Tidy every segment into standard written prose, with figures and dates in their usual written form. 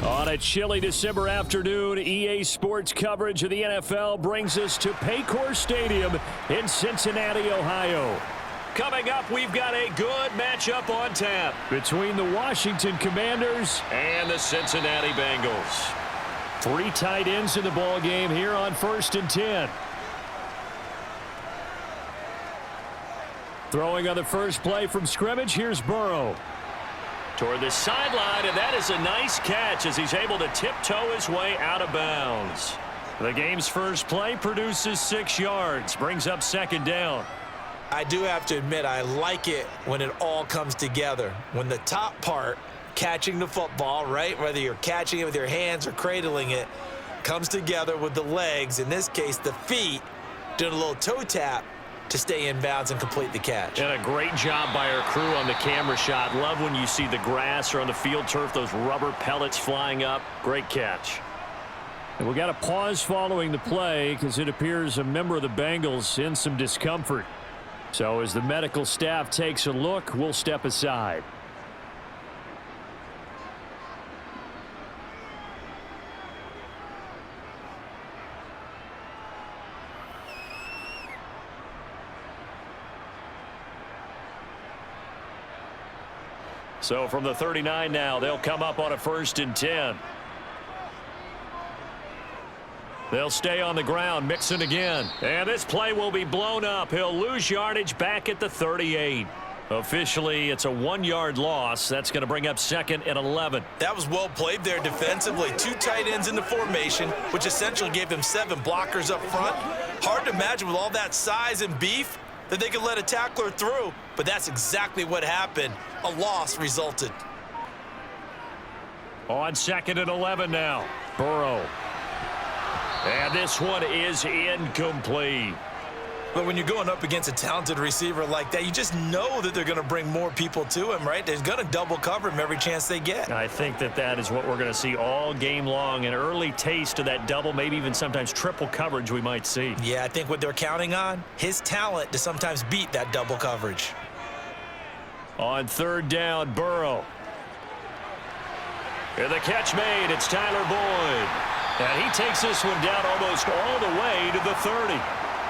On a chilly December afternoon, EA Sports coverage of the NFL brings us to Paycor Stadium in Cincinnati, Ohio. Coming up, we've got a good matchup on tap between the Washington Commanders and the Cincinnati Bengals. 3 tight ends in the ball game here on 1st and 10. Throwing on the first play from scrimmage, here's Burrow. Toward the sideline, and that is a nice catch as he's able to tiptoe his way out of bounds. The game's first play produces 6 yards, brings up 2nd down. I do have to admit, I like it when it all comes together. When the top part, catching the football, right, whether you're catching it with your hands or cradling it, comes together with the legs, in this case the feet, doing a little toe tap to stay in bounds and complete the catch. And a great job by our crew on the camera shot. Love when you see the grass or on the field turf, those rubber pellets flying up. Great catch. And we got a pause following the play because it appears a member of the Bengals in some discomfort. So as the medical staff takes a look, we'll step aside. So from the 39 now, they'll come up on a 1st and 10. They'll stay on the ground, Mixon again. And this play will be blown up. He'll lose yardage back at the 38. Officially, it's a 1-yard loss. That's going to bring up 2nd and 11. That was well played there defensively. 2 tight ends in the formation, which essentially gave them 7 blockers up front. Hard to imagine with all that size and beef that they could let a tackler through, but that's exactly what happened. A loss resulted. On 2nd and 11 now. Burrow. And this one is incomplete. But when you're going up against a talented receiver like that, you just know that they're going to bring more people to him, right? They're going to double cover him every chance they get. I think that is what we're going to see all game long. An early taste of that double, maybe even sometimes triple coverage we might see. Yeah, I think what they're counting on, his talent to sometimes beat that double coverage. On 3rd down, Burrow. And the catch made. It's Tyler Boyd. And he takes this one down almost all the way to the 30.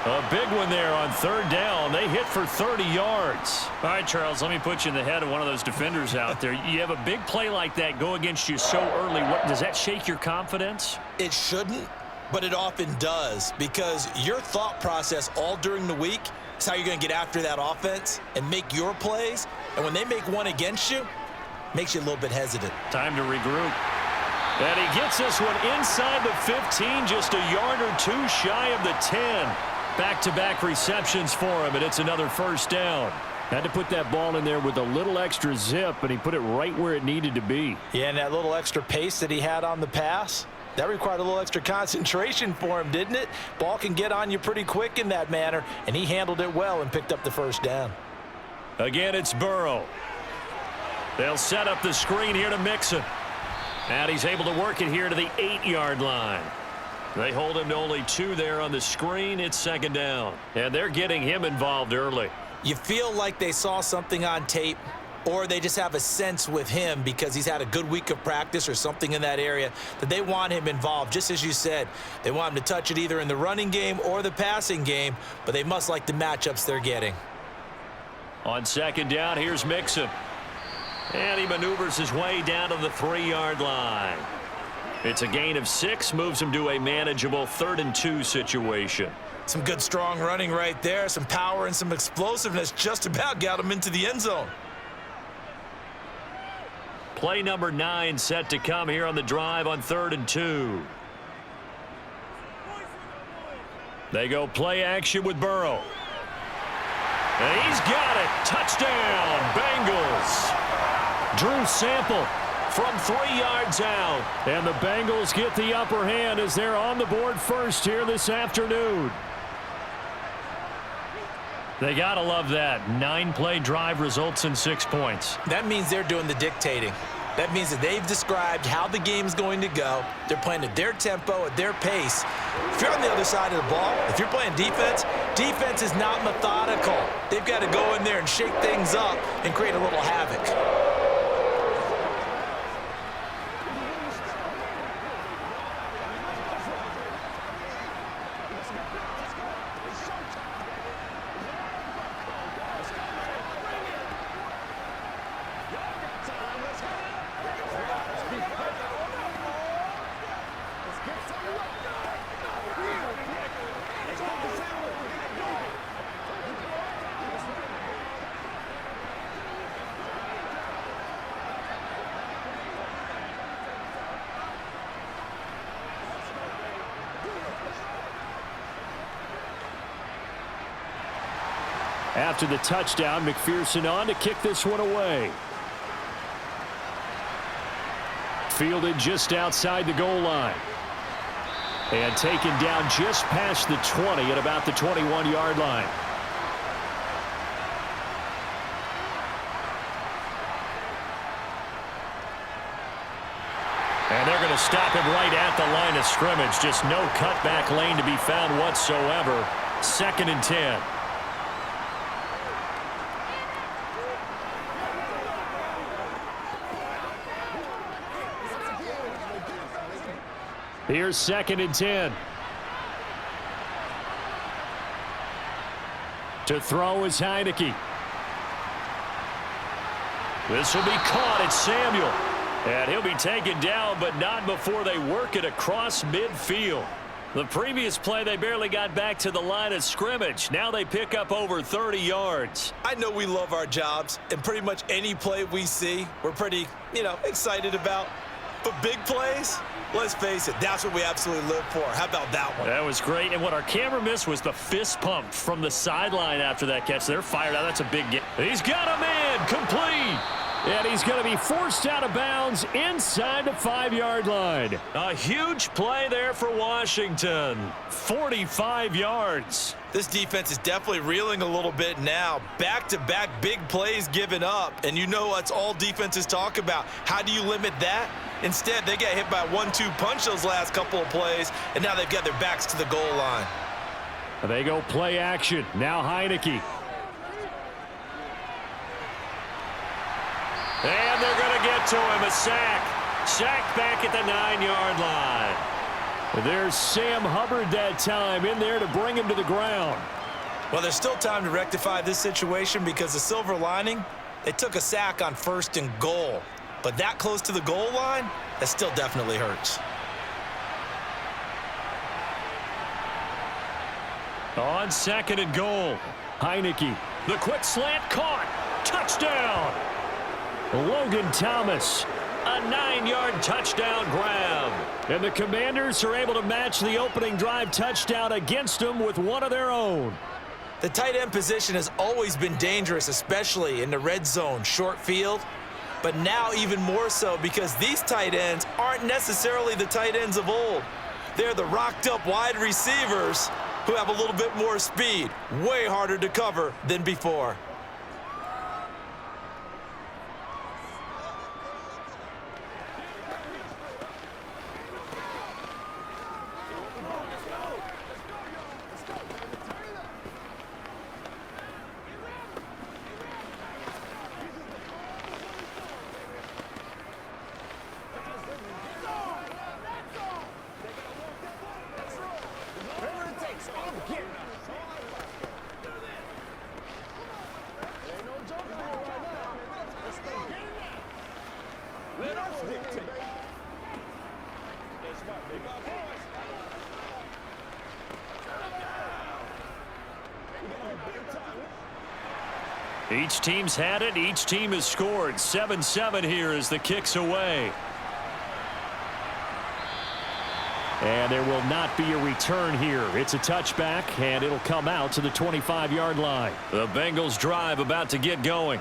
A big one there on 3rd down. They hit for 30 yards. All right, Charles, let me put you in the head of one of those defenders out there. You have a big play like that go against you so early. Does that shake your confidence? It shouldn't, but it often does, because your thought process all during the week is how you're going to get after that offense and make your plays. And when they make one against you, makes you a little bit hesitant. Time to regroup. And he gets this one inside the 15, just a yard or 2 shy of the 10. Back-to-back receptions for him, and it's another 1st down. Had to put that ball in there with a little extra zip, and he put it right where it needed to be. Yeah, and that little extra pace that he had on the pass, that required a little extra concentration for him, didn't it? Ball can get on you pretty quick in that manner, and he handled it well and picked up the 1st down. Again, it's Burrow. They'll set up the screen here to Mixon. And he's able to work it here to the 8-yard line. They hold him to only 2 there on the screen. It's 2nd down. And they're getting him involved early. You feel like they saw something on tape, or they just have a sense with him because he's had a good week of practice or something in that area that they want him involved. Just as you said, they want him to touch it either in the running game or the passing game, but they must like the matchups they're getting. On 2nd down, here's Mixon. And he maneuvers his way down to the 3-yard line. It's a gain of 6, moves him to a manageable 3rd and 2 situation. Some good strong running right there, some power and some explosiveness, just about got him into the end zone. Play number 9 set to come here on the drive on 3rd and 2. They go play action with Burrow. And he's got it. Touchdown, Bengals. Drew Sample from 3 yards out. And the Bengals get the upper hand as they're on the board first here this afternoon. They got to love that. 9-play drive results in 6 points. That means they're doing the dictating. That means that they've described how the game's going to go. They're playing at their tempo, at their pace. If you're on the other side of the ball, if you're playing defense, defense is not methodical. They've got to go in there and shake things up and create a little havoc. After the touchdown, McPherson on to kick this one away. Fielded just outside the goal line. And taken down just past the 20 at about the 21-yard line. And they're going to stop him right at the line of scrimmage. Just no cutback lane to be found whatsoever. 2nd and 10. Here's 2nd and 10. To throw is Heineke. This will be caught. It's Samuel. And he'll be taken down, but not before they work it across midfield. The previous play, they barely got back to the line of scrimmage. Now they pick up over 30 yards. I know we love our jobs, and pretty much any play we see, we're pretty, excited about. But big plays, let's face it, that's what we absolutely live for. How about that one? That was great. And what our camera missed was the fist pump from the sideline after that catch. They're fired out. That's a big game. He's got a man complete. And he's going to be forced out of bounds inside the 5-yard line. A huge play there for Washington. 45 yards. This defense is definitely reeling a little bit now. Back-to-back big plays given up. And you know that's all defenses talk about. How do you limit that? Instead, they get hit by a 1-2 punch those last couple of plays, and now they've got their backs to the goal line. They go play action. Now Heineke. And they're going to get to him. A sack. Sack back at the 9-yard line. There's Sam Hubbard that time in there to bring him to the ground. Well, there's still time to rectify this situation because the silver lining, they took a sack on 1st and goal. But that close to the goal line, that still definitely hurts. On 2nd and goal, Heineke. The quick slant caught. Touchdown. Logan Thomas. A 9-yard touchdown grab. And the Commanders are able to match the opening drive touchdown against them with one of their own. The tight end position has always been dangerous, especially in the red zone, short field. But now even more so because these tight ends aren't necessarily the tight ends of old. They're the rocked-up wide receivers who have a little bit more speed. Way harder to cover than before. Each team's had it. Each team has scored. 7-7 here as the kick's away. And there will not be a return here. It's a touchback, and it'll come out to the 25-yard line. The Bengals drive about to get going.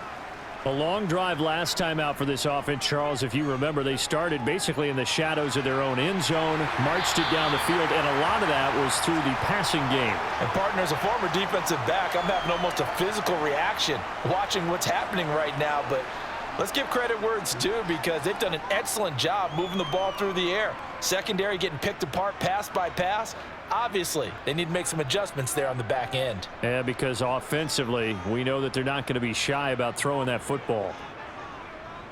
A long drive last time out for this offense, Charles. If you remember, they started basically in the shadows of their own end zone, marched it down the field, and a lot of that was through the passing game. And partner, as a former defensive back, I'm having almost a physical reaction watching what's happening right now. But let's give credit where it's due because they've done an excellent job moving the ball through the air. Secondary getting picked apart pass by pass. Obviously, they need to make some adjustments there on the back end. Yeah, because offensively, we know that they're not going to be shy about throwing that football.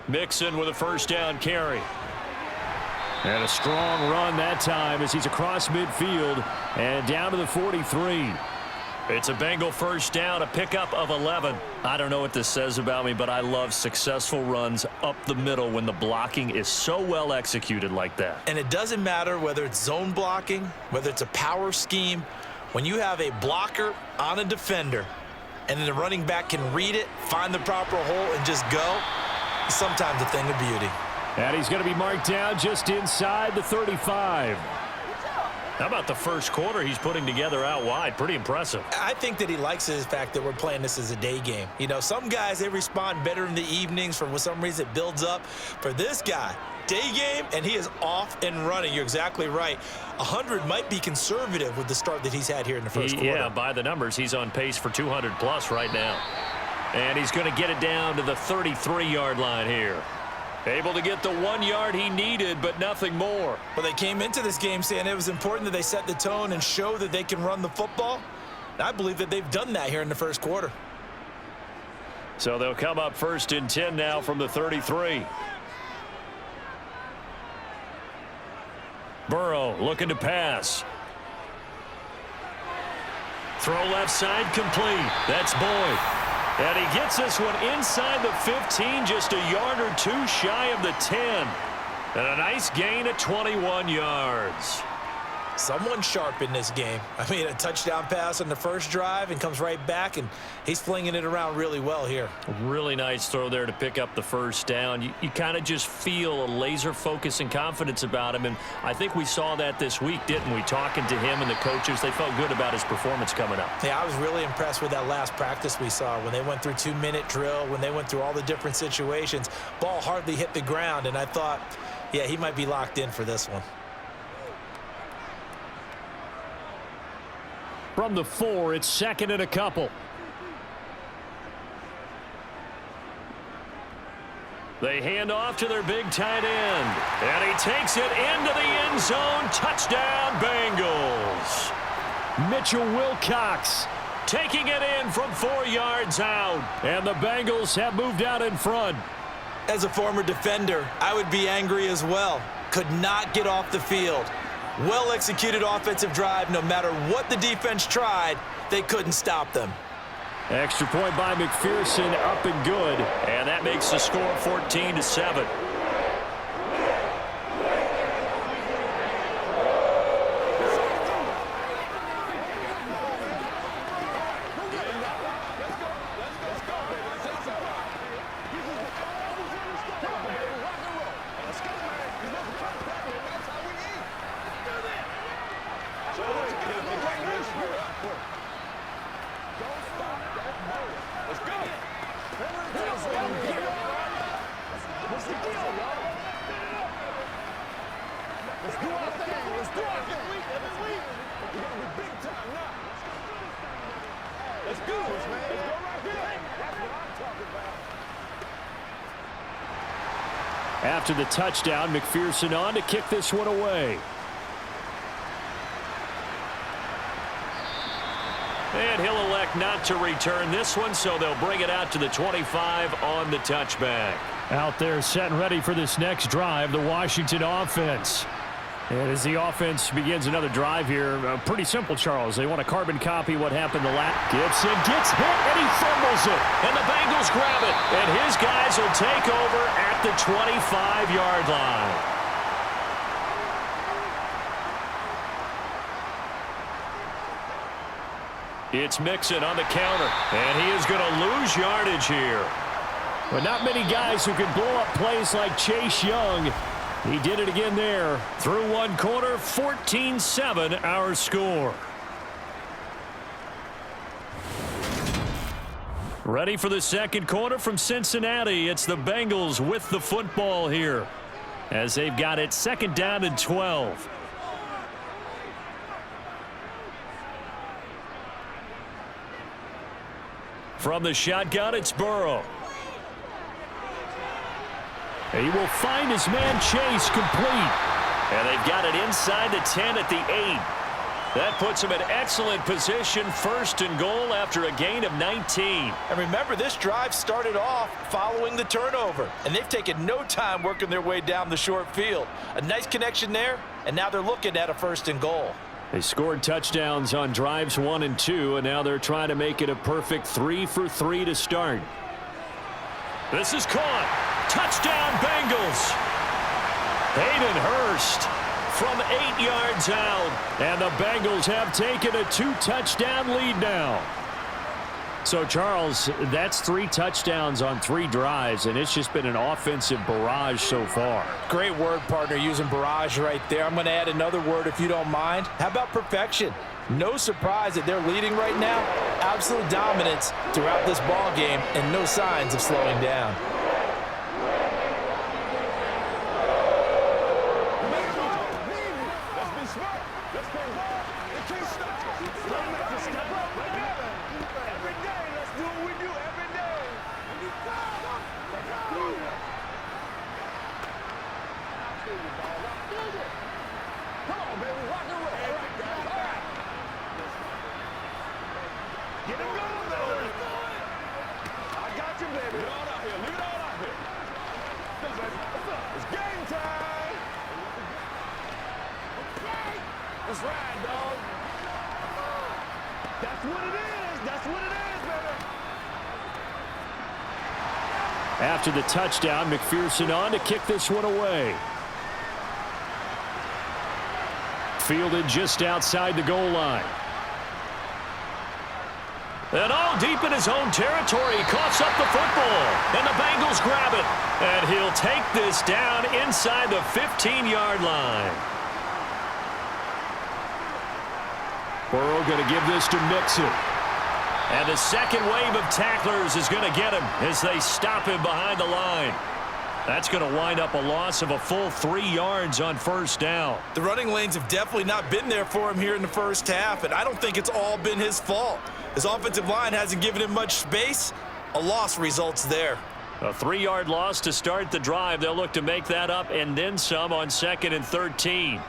Mixon with a first down carry. And a strong run that time as he's across midfield and down to the 43. It's a Bengal first down, a pickup of 11. I don't know what this says about me, but I love successful runs up the middle when the blocking is so well executed like that. And it doesn't matter whether it's zone blocking, whether it's a power scheme. When you have a blocker on a defender and then the running back can read it, find the proper hole, and just go, it's sometimes a thing of beauty. And he's going to be marked down just inside the 35. How about the first quarter he's putting together out wide? Pretty impressive. I think that he likes the fact that we're playing this as a day game. You know, some guys, they respond better in the evenings. For some reason, it builds up. For this guy, day game, and he is off and running. You're exactly right. 100 might be conservative with the start that he's had here in the first quarter. Yeah, by the numbers, he's on pace for 200-plus right now. And he's going to get it down to the 33-yard line here. Able to get the 1 yard he needed, but nothing more. Well, they came into this game saying it was important that they set the tone and show that they can run the football. And I believe that they've done that here in the first quarter. So they'll come up 1st and 10 now from the 33. Burrow looking to pass. Throw left side complete. That's Boyd. And he gets this one inside the 15, just a yard or two shy of the 10. And a nice gain at 21 yards. Someone sharp in this game. I mean, a touchdown pass on the first drive and comes right back, and he's flinging it around really well here. Really nice throw there to pick up the first down. You kind of just feel a laser focus and confidence about him, and I think we saw that this week, didn't we? Talking to him and the coaches, they felt good about his performance coming up. Yeah, I was really impressed with that last practice we saw when they went through 2-minute drill, when they went through all the different situations. Ball hardly hit the ground, and I thought, yeah, he might be locked in for this one. From the 4, it's 2nd and a couple. They hand off to their big tight end. And he takes it into the end zone. Touchdown, Bengals. Mitchell Wilcox taking it in from 4 yards out. And the Bengals have moved out in front. As a former defender, I would be angry as well. Could not get off the field. Well-executed offensive drive. No matter what the defense tried, they couldn't stop them. Extra point by McPherson, up and good. And that makes the score 14-7. After the touchdown, McPherson on to kick this one away. And he'll elect not to return this one, so they'll bring it out to the 25 on the touchback. Out there set and ready for this next drive, the Washington offense. And as the offense begins another drive here, pretty simple, Charles. They want to carbon copy what happened the last. Gibson gets hit, and he fumbles it. And the Bengals grab it. And his guys will take over at the 25-yard line. It's Mixon on the counter. And he is going to lose yardage here. But not many guys who can blow up plays like Chase Young. He did it again there. Through one quarter, 14-7 our score. Ready for the second quarter from Cincinnati. It's the Bengals with the football here as they've got it 2nd down and 12. From the shotgun, it's Burrow. He will find his man Chase complete. And they've got it inside the 10 at the 8. That puts him in excellent position, 1st and goal after a gain of 19. And remember, this drive started off following the turnover. And they've taken no time working their way down the short field. A nice connection there, and now they're looking at a 1st and goal. They scored touchdowns on drives 1 and 2, and now they're trying to make it a perfect 3 for 3 to start. This is caught. Touchdown, Bengals. Hayden Hurst from 8 yards out. And the Bengals have taken a 2-touchdown lead now. So, Charles, that's 3 touchdowns on 3 drives, and it's just been an offensive barrage so far. Great word, partner, using barrage right there. I'm going to add another word if you don't mind. How about perfection? No surprise that they're leading right now. Absolute dominance throughout this ball game and no signs of slowing down. That's right, dog. That's what it is. That's what it is, baby. After the touchdown, McPherson on to kick this one away. Fielded just outside the goal line. And all deep in his own territory, he coughs up the football, and the Bengals grab it. And he'll take this down inside the 15-yard line. Burrow going to give this to Mixon. And the second wave of tacklers is going to get him as they stop him behind the line. That's going to wind up a loss of a full 3 yards on first down. The running lanes have definitely not been there for him here in the first half, and I don't think it's all been his fault. His offensive line hasn't given him much space. A loss results there. A 3-yard loss to start the drive. They'll look to make that up and then some on 2nd and 13.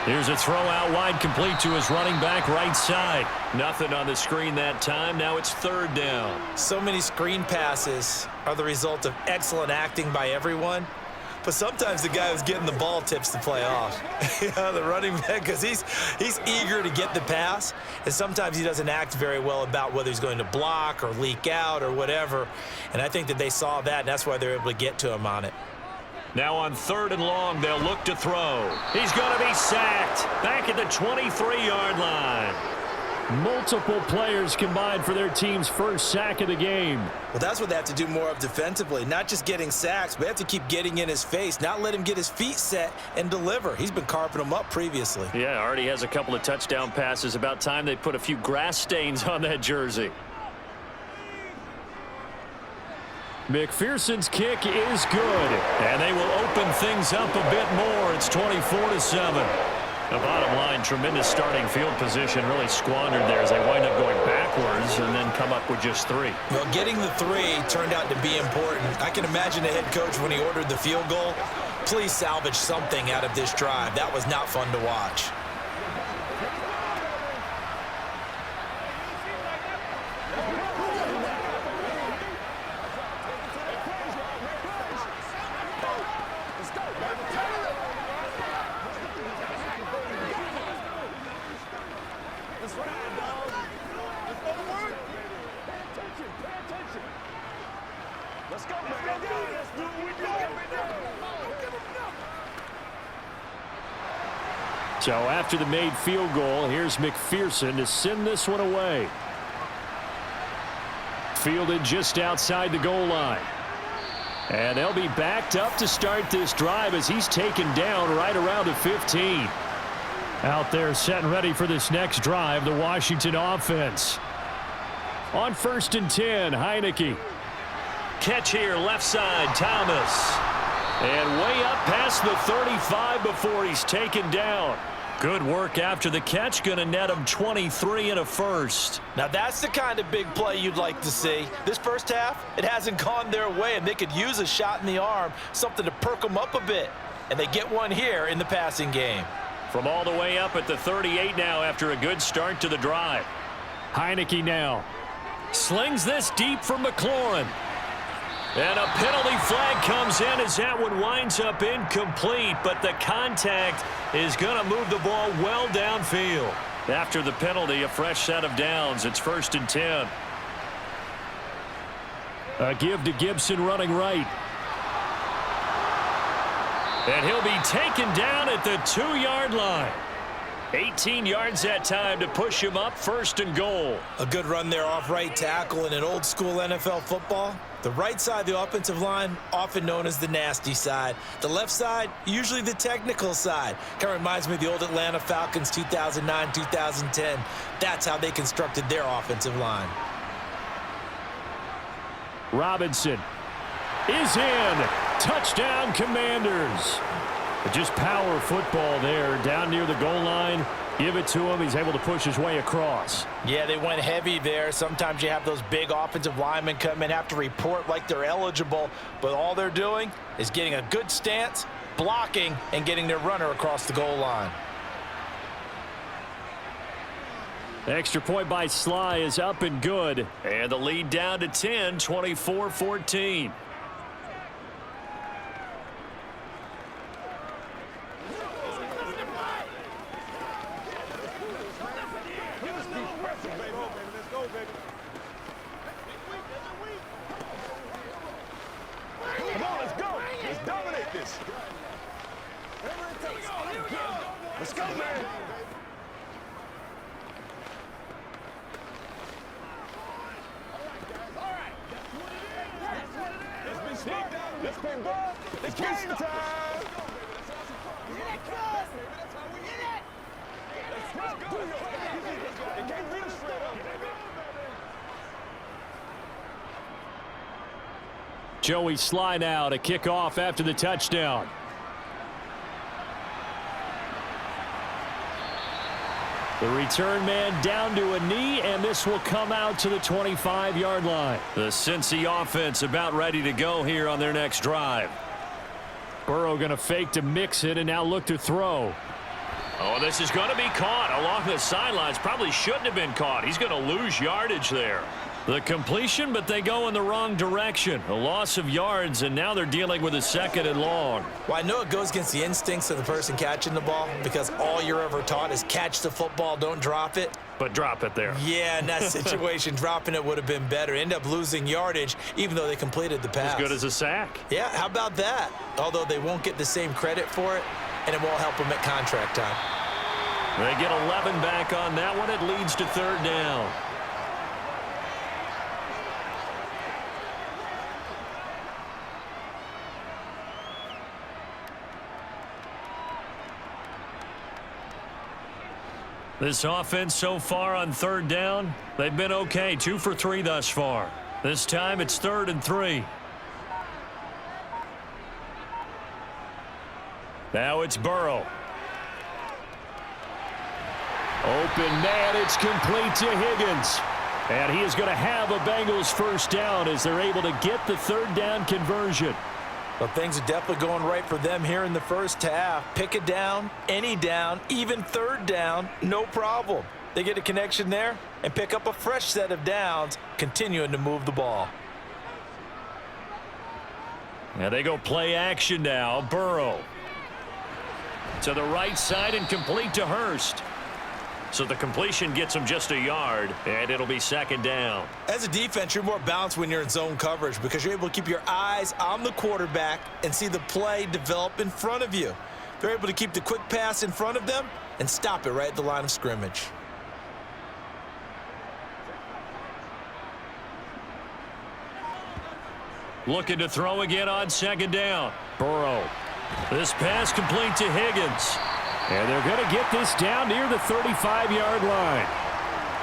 Here's a throw out wide, complete to his running back right side. Nothing on the screen that time. Now it's 3rd down. So many screen passes are the result of excellent acting by everyone. But sometimes the guy who's getting the ball tips the play off. The running back, because he's eager to get the pass, and sometimes he doesn't act very well about whether he's going to block or leak out or whatever. And I think that they saw that, and that's why they're able to get to him on it. Now on 3rd and long, they'll look to throw. He's going to be sacked back at the 23-yard line. Multiple players combined for their team's first sack of the game. Well, that's what they have to do more of defensively. Not just getting sacks, but they have to keep getting in his face, not let him get his feet set and deliver. He's been carping them up previously. Yeah, already has a couple of touchdown passes. About time they put a few grass stains on that jersey. McPherson's kick is good, and they will open things up a bit more. It's 24-7. The bottom line, tremendous starting field position, really squandered there as they wind up going backwards and then come up with just 3. Well, getting the 3 turned out to be important. I can imagine the head coach when he ordered the field goal. Please salvage something out of this drive. That was not fun to watch. So after the made field goal, here's McPherson to send this one away. Fielded just outside the goal line. And they'll be backed up to start this drive as he's taken down right around the 15. Out there set and ready for this next drive, the Washington offense. On 1st and 10, Heineke. Catch here, left side, Thomas. And way up past the 35 before he's taken down. Good work after the catch, going to net him 23 and a first. Now that's the kind of big play you'd like to see. This first half, it hasn't gone their way, and they could use a shot in the arm, something to perk them up a bit. And they get one here in the passing game. From all the way up at the 38 now after a good start to the drive. Heineke now. Slings this deep for McLaurin. And a penalty flag comes in as that one winds up incomplete, but the contact is going to move the ball well downfield. After the penalty, a fresh set of downs. It's 1st and 10. A give to Gibson running right. And he'll be taken down at the 2-yard line. 18 yards that time to push him up, 1st and goal. A good run there off right tackle in an old school NFL football. The right side of the offensive line, often known as the nasty side. The left side, usually the technical side. Kind of reminds me of the old Atlanta Falcons 2009, 2010. That's how they constructed their offensive line. Robinson is in. Touchdown, Commanders. Just power football there down near the goal line. Give it to him. He's able to push his way across. Yeah, they went heavy there. Sometimes you have those big offensive linemen come in, have to report like they're eligible, but all they're doing is getting a good stance, blocking, and getting their runner across the goal line. Extra point by Sly is up and good. And the lead down to 10, 24-14. Come on, let's go. Let's dominate this. Let's go, man. Let's be ball. It's game time. Let's go. They can't beat us straight up. Joey Sly now to kick off after the touchdown. The return man down to a knee, and this will come out to the 25-yard line. The Cincy offense about ready to go here on their next drive. Burrow going to fake to mix it and now look to throw. Oh, this is going to be caught along the sidelines. Probably shouldn't have been caught. He's going to lose yardage there. The completion, but they go in the wrong direction. A loss of yards, and now they're dealing with a 2nd and long. Well, I know it goes against the instincts of the person catching the ball because all you're ever taught is catch the football, don't drop it. But drop it there. Yeah, in that situation, dropping it would have been better. End up losing yardage, even though they completed the pass. As good as a sack. Yeah, how about that? Although they won't get the same credit for it, and it won't help them at contract time. They get 11 back on that one. It leads to 3rd down. This offense so far on 3rd down, they've been okay. 2 for 3 thus far. This time it's 3rd and 3. Now it's Burrow. Open man, it's complete to Higgins. And he is going to have a Bengals 1st down as they're able to get the 3rd down conversion. Well, things are definitely going right for them here in the first half. Pick a down, any down, even 3rd down, no problem. They get a connection there and pick up a fresh set of downs, continuing to move the ball. Now they go play action now. Burrow to the right side and complete to Hurst. So the completion gets him just a yard, and it'll be 2nd down. As a defense, you're more balanced when you're in zone coverage because you're able to keep your eyes on the quarterback and see the play develop in front of you. They're able to keep the quick pass in front of them and stop it right at the line of scrimmage. Looking to throw again on 2nd down. Burrow. This pass complete to Higgins. And they're going to get this down near the 35-yard line.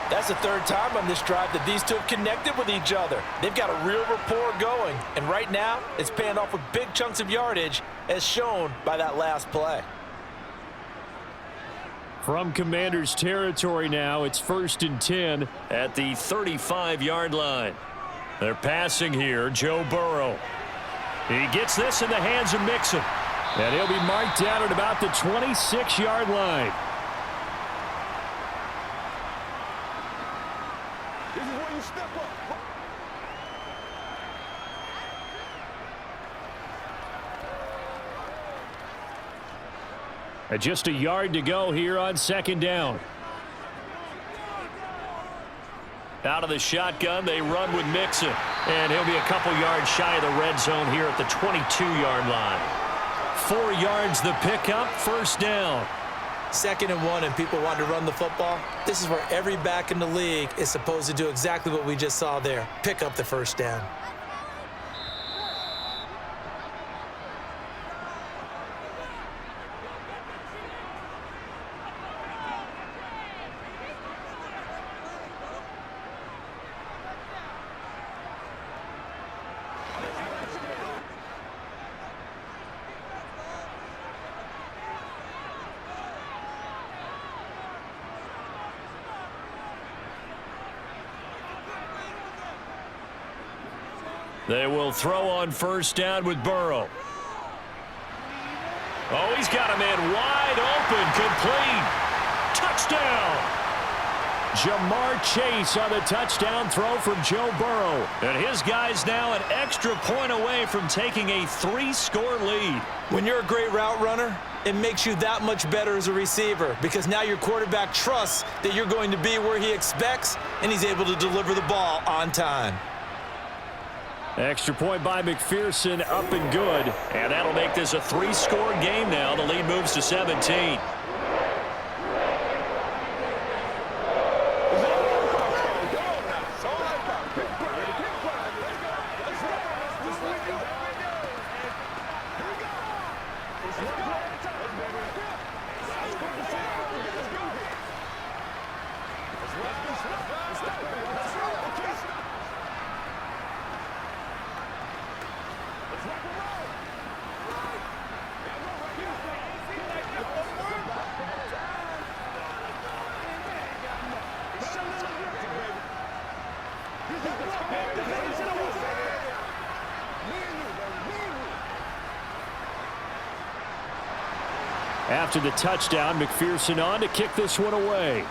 That's the 3rd time on this drive that these two have connected with each other. They've got a real rapport going. And right now, it's paying off with big chunks of yardage, as shown by that last play. From Commanders territory now, it's 1st and 10 at the 35-yard line. They're passing here, Joe Burrow. He gets this in the hands of Mixon. And he'll be marked down at about the 26-yard line. This is where you step up. And just a yard to go here on 2nd down. Out of the shotgun, they run with Mixon. And he'll be a couple yards shy of the red zone here at the 22-yard line. 4 yards the pickup, 1st down. 2nd and 1 and people want to run the football, this is where every back in the league is supposed to do exactly what we just saw there. Pick up the first down. They will throw on first down with Burrow. Oh, he's got a man wide open, complete. Touchdown. Jamar Chase on the touchdown throw from Joe Burrow. And his guy's now an extra point away from taking a 3-score lead. When you're a great route runner, it makes you that much better as a receiver because now your quarterback trusts that you're going to be where he expects, and he's able to deliver the ball on time. Extra point by McPherson, up and good. And that'll make this a 3-score game now. The lead moves to 17. After the touchdown, McPherson on to kick this one away.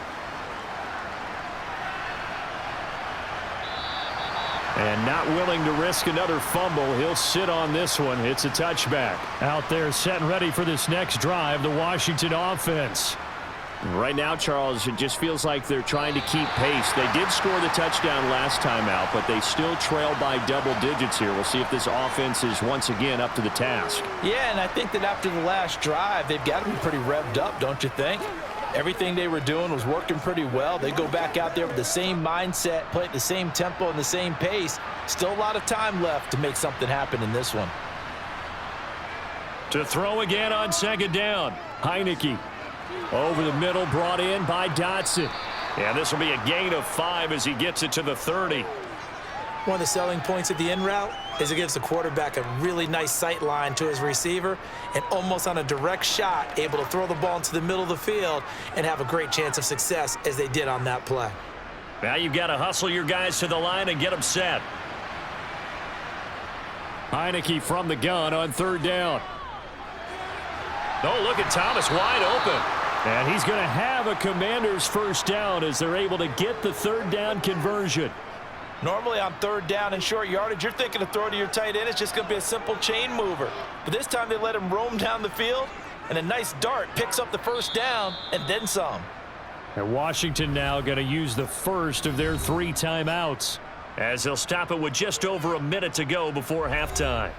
And not willing to risk another fumble, he'll sit on this one. It's a touchback. Out there set and ready for this next drive, the Washington offense. Right now, Charles, it just feels like they're trying to keep pace. They did score the touchdown last time out, but they still trail by double digits here. We'll see if this offense is once again up to the task. Yeah, and I think that after the last drive, they've got to be pretty revved up, don't you think? Everything they were doing was working pretty well. They go back out there with the same mindset, play at the same tempo and the same pace. Still a lot of time left to make something happen in this one. To throw again on 2nd down, Heineke. Over the middle, brought in by Dotson. And this will be a gain of 5 as he gets it to the 30. One of the selling points of the in route is it gives the quarterback a really nice sight line to his receiver and almost on a direct shot able to throw the ball into the middle of the field and have a great chance of success as they did on that play. Now you've got to hustle your guys to the line and get them set. Heineke from the gun on 3rd down. Oh, look at Thomas wide open. And he's going to have a Commanders first down as they're able to get the 3rd down conversion. Normally on 3rd down and short yardage, you're thinking to throw to your tight end. It's just going to be a simple chain mover. But this time they let him roam down the field, and a nice dart picks up the first down and then some. And Washington now going to use the first of their 3 timeouts as they'll stop it with just over a minute to go before halftime.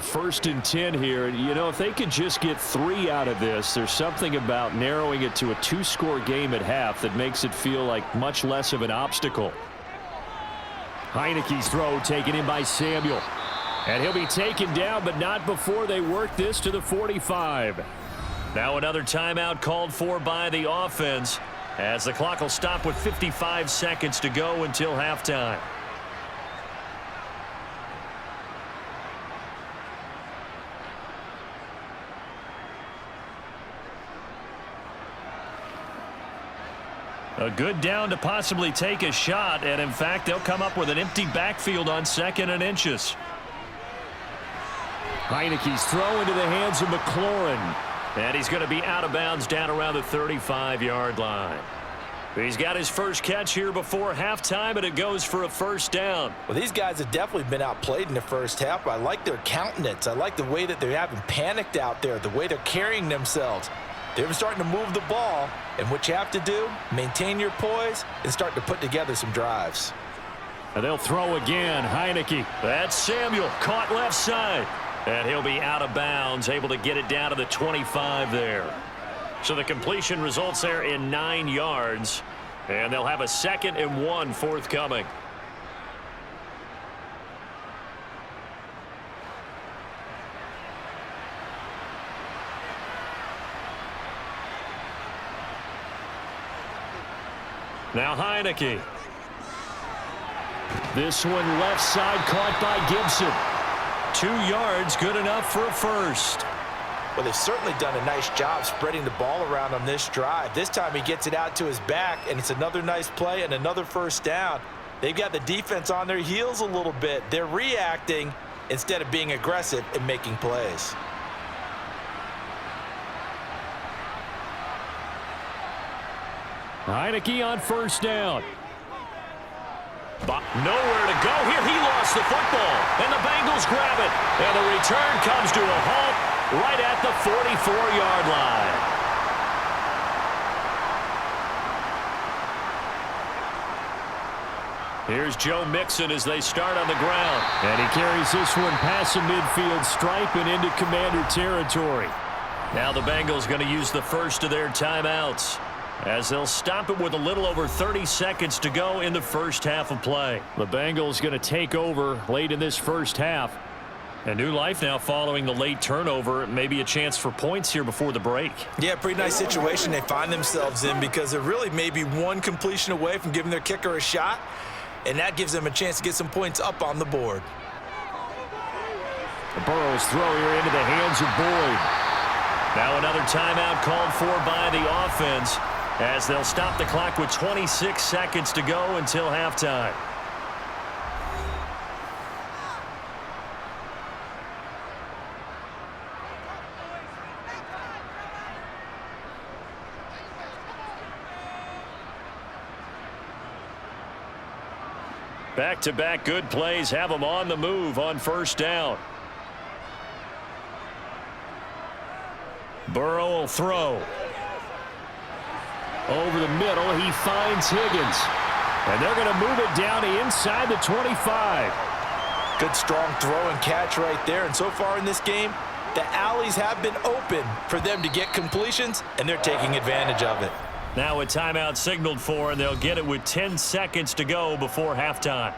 First and 10 here. You know, if they could just get 3 out of this, there's something about narrowing it to a 2-score game at half that makes it feel like much less of an obstacle. Heineke's throw taken in by Samuel. And he'll be taken down, but not before they work this to the 45. Now another timeout called for by the offense as the clock will stop with 55 seconds to go until halftime. A good down to possibly take a shot, and in fact, they'll come up with an empty backfield on 2nd and inches. Heineke's throw into the hands of McLaurin, and he's going to be out of bounds down around the 35-yard line. He's got his first catch here before halftime, and it goes for a first down. Well, these guys have definitely been outplayed in the first half, but I like their countenance. I like the way that they haven't panicked out there, the way they're carrying themselves. They're starting to move the ball, and what you have to do, maintain your poise and start to put together some drives. And they'll throw again. Heineke. That's Samuel, caught left side. And he'll be out of bounds, able to get it down to the 25 there. So the completion results there in 9 yards. And they'll have a 2nd and 1 forthcoming. Now Heineke. This one left side caught by Gibson. 2 yards, good enough for a first. Well, they've certainly done a nice job spreading the ball around on this drive. This time he gets it out to his back, and it's another nice play and another first down. They've got the defense on their heels a little bit. They're reacting instead of being aggressive and making plays. Heineke on first down. But nowhere to go here. He lost the football, and the Bengals grab it. And the return comes to a halt right at the 44-yard line. Here's Joe Mixon as they start on the ground. And he carries this one past the midfield stripe and into Commander territory. Now the Bengals going to use the first of their timeouts, as they'll stop it with a little over 30 seconds to go in the first half of play. The Bengals going to take over late in this first half. A new life now following the late turnover. Maybe a chance for points here before the break. Yeah, pretty nice situation they find themselves in, because they're really maybe one completion away from giving their kicker a shot, and that gives them a chance to get some points up on the board. The Burrow's throw here into the hands of Boyd. Now another timeout called for by the offense, as they'll stop the clock with 26 seconds to go until halftime. Back-to-back good plays have them on the move on first down. Burrow will throw. Over the middle, he finds Higgins. And they're going to move it down to inside the 25. Good strong throw and catch right there. And so far in this game, the alleys have been open for them to get completions, and they're taking advantage of it. Now a timeout signaled for, and they'll get it with 10 seconds to go before halftime.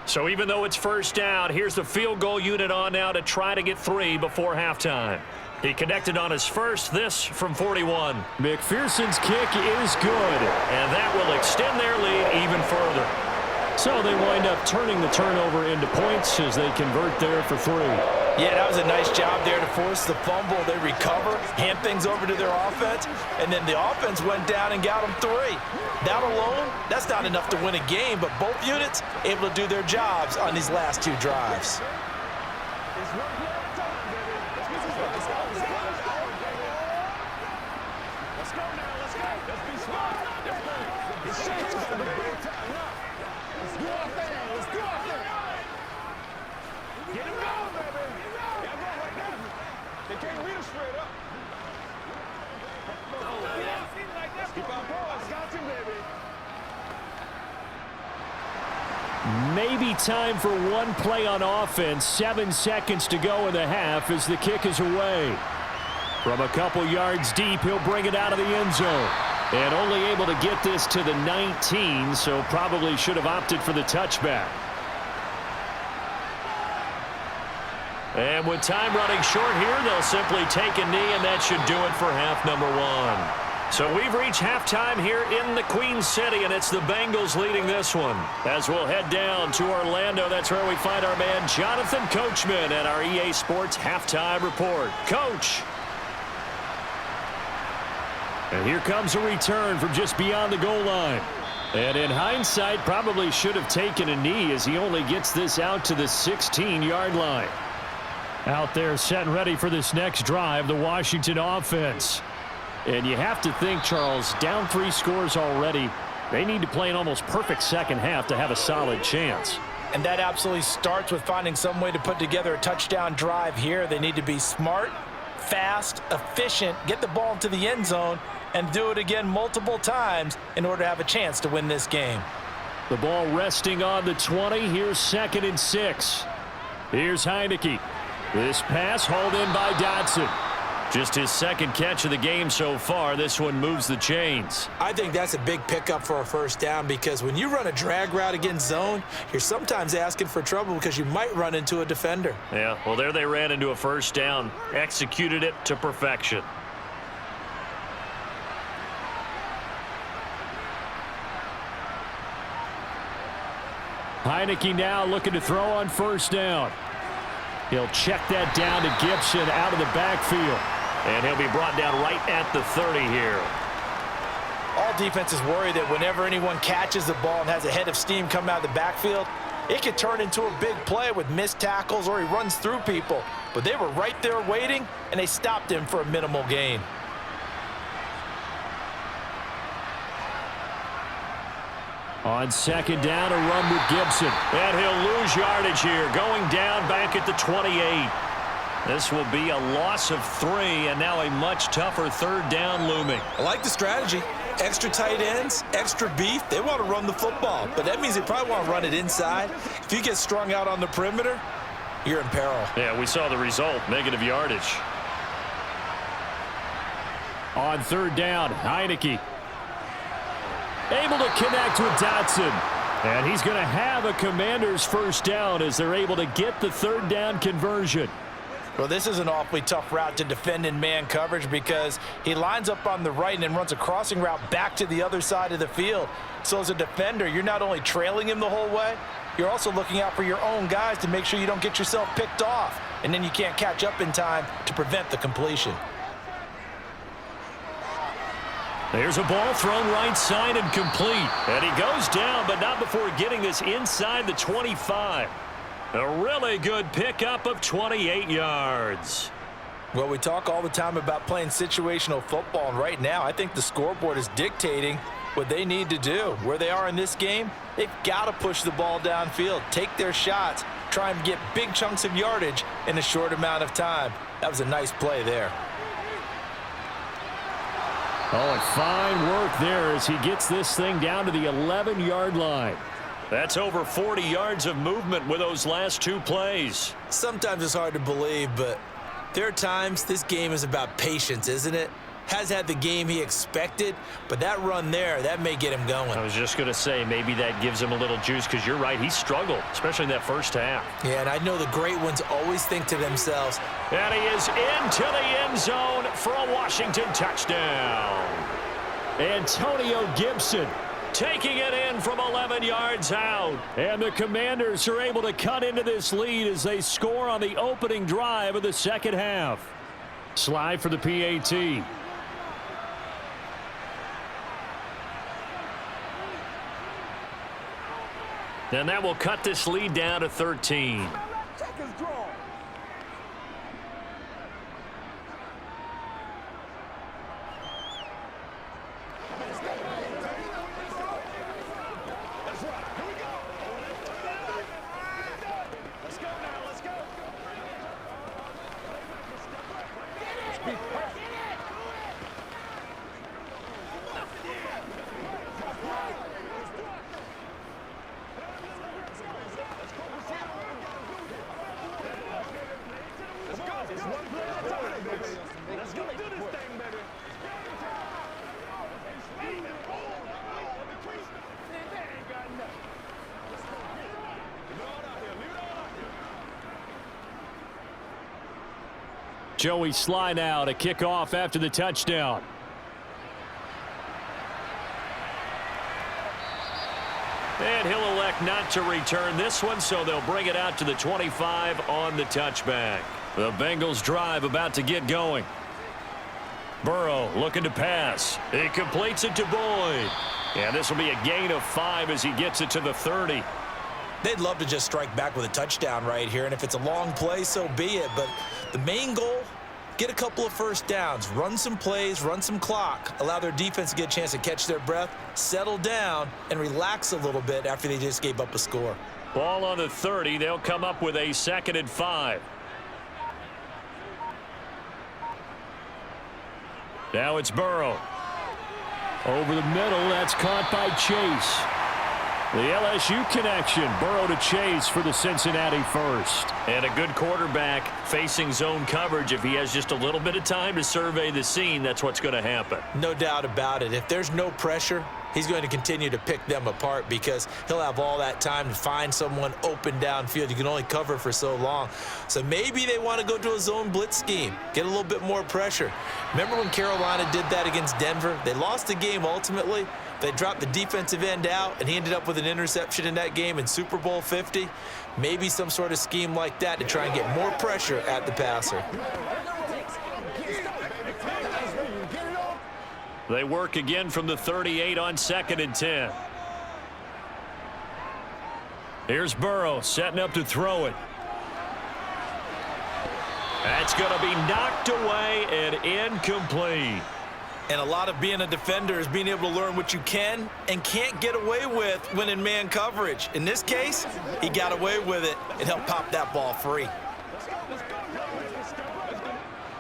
So even though it's first down, here's the field goal unit on now to try to get 3 before halftime. He connected on his first, this from 41. McPherson's kick is good, and that will extend their lead even further. So they wind up turning the turnover into points as they convert there for 3. Yeah, that was a nice job there to force the fumble. They recover, hand things over to their offense, and then the offense went down and got them 3. That alone, that's not enough to win a game, but both units able to do their jobs on these last 2 drives. Maybe time for one play on offense. 7 seconds to go in the half as the kick is away. From a couple yards deep, he'll bring it out of the end zone. And only able to get this to the 19, so probably should have opted for the touchback. And with time running short here, they'll simply take a knee, and that should do it for half number 1. So we've reached halftime here in the Queen City, and it's the Bengals leading this one. As we'll head down to Orlando, that's where we find our man Jonathan Coachman at our EA Sports Halftime Report. Coach. And here comes a return from just beyond the goal line. And in hindsight, probably should have taken a knee as he only gets this out to the 16-yard line. Out there set and ready for this next drive, the Washington offense. And you have to think, Charles, down 3 scores already. They need to play an almost perfect second half to have a solid chance. And that absolutely starts with finding some way to put together a touchdown drive here. They need to be smart, fast, efficient, get the ball into the end zone, and do it again multiple times in order to have a chance to win this game. The ball resting on the 20. Here's 2nd and 6. Here's Heineke. This pass hauled in by Dotson. Just his 2nd catch of the game so far. This one moves the chains. I think that's a big pickup for a first down because when you run a drag route against zone, you're sometimes asking for trouble because you might run into a defender. Yeah, well, there they ran into a first down. Executed it to perfection. Heineke now looking to throw on first down. He'll check that down to Gibson out of the backfield. And he'll be brought down right at the 30 here. All defenses worry that whenever anyone catches the ball and has a head of steam come out of the backfield, it could turn into a big play with missed tackles or he runs through people. But they were right there waiting, and they stopped him for a minimal gain. On 2nd down, a run with Gibson. And he'll lose yardage here, going down back at the 28. This will be a loss of 3, and now a much tougher 3rd down looming. I like the strategy. Extra tight ends, extra beef. They want to run the football, but that means they probably want to run it inside. If you get strung out on the perimeter, you're in peril. Yeah, we saw the result, negative yardage. On 3rd down, Heineke. Able to connect with Dotson. And he's going to have a Commanders first down as they're able to get the 3rd down conversion. Well, this is an awfully tough route to defend in man coverage because he lines up on the right and then runs a crossing route back to the other side of the field. So as a defender, you're not only trailing him the whole way, you're also looking out for your own guys to make sure you don't get yourself picked off. And then you can't catch up in time to prevent the completion. There's a ball thrown right side and complete. And he goes down, but not before getting this inside the 25. A really good pickup of 28 yards. Well, we talk all the time about playing situational football, and right now I think the scoreboard is dictating what they need to do. Where they are in this game, they've got to push the ball downfield, take their shots, try and get big chunks of yardage in a short amount of time. That was a nice play there. Oh, and fine work there as he gets this thing down to the 11-yard line. That's over 40 yards of movement with those last 2 plays. Sometimes it's hard to believe, but there are times this game is about patience, isn't it? Has had the game he expected, but that run there, that may get him going. I was just going to say maybe that gives him a little juice because you're right, he struggled, especially in that first half. Yeah, and I know the great ones always think to themselves, and he is into the end zone for a Washington touchdown. Antonio Gibson taking it in from 11 yards out. And the Commanders are able to cut into this lead as they score on the opening drive of the second half. Slide for the PAT. And that will cut this lead down to 13. Check his draw. That's right. Here we go. Let's go now. Let's go. Let's be perfect. Let's go do this thing, baby. Joey Sly now to kick off after the touchdown. And he'll elect not to return this one, so they'll bring it out to the 25 on the touchback. The Bengals drive about to get going. Burrow looking to pass. He completes it to Boyd. And this will be a gain of 5 as he gets it to the 30. They'd love to just strike back with a touchdown right here, and if it's a long play, so be it. But the main goal, get a couple of first downs, run some plays, run some clock, allow their defense to get a chance to catch their breath, settle down, and relax a little bit after they just gave up a score. Ball on the 30. They'll come up with a 2nd and 5. Now it's Burrow. Over the middle, that's caught by Chase. The LSU connection, Burrow to Chase for the Cincinnati first. And a good quarterback facing zone coverage. If he has just a little bit of time to survey the scene, that's what's going to happen. No doubt about it. If there's no pressure, he's going to continue to pick them apart because he'll have all that time to find someone open downfield. You can only cover for so long. So maybe they want to go to a zone blitz scheme, get a little bit more pressure. Remember when Carolina did that against Denver? They lost the game ultimately. They dropped the defensive end out, and he ended up with an interception in that game in Super Bowl 50. Maybe some sort of scheme like that to try and get more pressure at the passer. They work again from the 38 on 2nd and 10. Here's Burrow setting up to throw it. That's going to be knocked away and incomplete. And a lot of being a defender is being able to learn what you can and can't get away with when in man coverage. In this case, he got away with it and helped pop that ball free.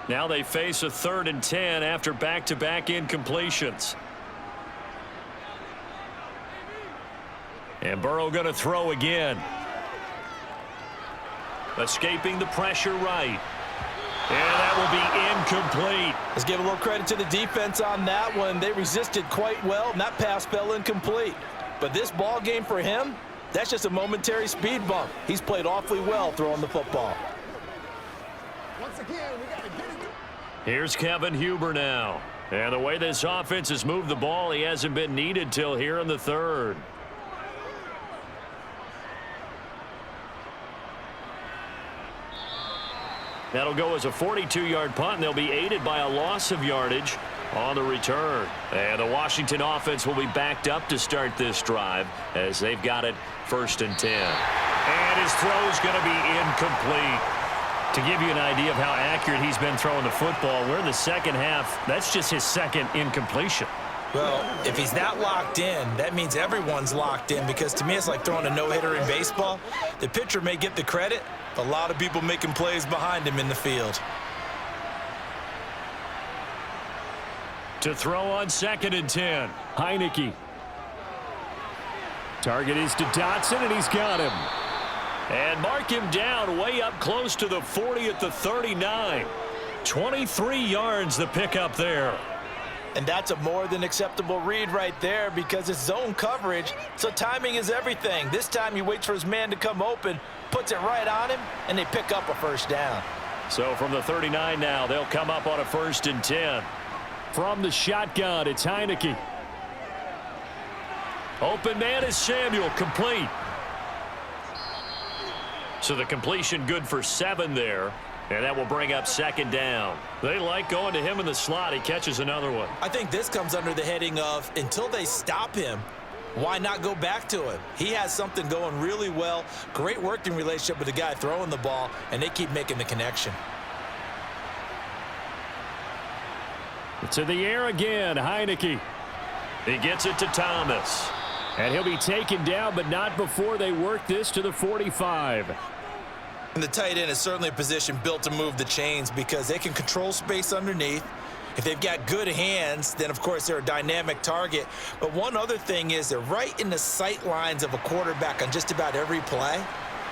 Now they face a 3rd and 10 after back-to-back incompletions. And Burrow going to throw again. Escaping the pressure right. And that will be incomplete. Let's give a little credit to the defense on that one. They resisted quite well, and that pass fell incomplete. But this ball game for him, that's just a momentary speed bump. He's played awfully well throwing the football. Once again, we got to get it. Here's Kevin Huber now. And the way this offense has moved the ball, he hasn't been needed till here in the 3rd. That'll go as a 42-yard punt, and they'll be aided by a loss of yardage on the return. And the Washington offense will be backed up to start this drive as they've got it 1st and 10. And his throw's going to be incomplete. To give you an idea of how accurate he's been throwing the football, we're in the second half. That's just his 2nd incompletion. Well, if he's not locked in, that means everyone's locked in because to me it's like throwing a no-hitter in baseball. The pitcher may get the credit, but a lot of people making plays behind him in the field. To throw on 2nd and 10, Heineke. Target is to Dotson, and he's got him. And mark him down way up close to the 40 at the 39. 23 yards the pickup there. And that's a more than acceptable read right there because it's zone coverage, so timing is everything. This time he waits for his man to come open, puts it right on him, and they pick up a 1st down. So from the 39 now, they'll come up on a 1st and 10. From the shotgun, it's Heineke. Open man is Samuel, complete. So the completion good for 7 there. And that will bring up 2nd down. They like going to him in the slot. He catches another one. I think this comes under the heading of until they stop him, why not go back to him? He has something going really well. Great working relationship with the guy throwing the ball, and they keep making the connection. To the air again, Heineke. He gets it to Thomas. And he'll be taken down, but not before they work this to the 45. And the tight end is certainly a position built to move the chains because they can control space underneath. If they've got good hands, then, of course, they're a dynamic target. But one other thing is they're right in the sight lines of a quarterback on just about every play.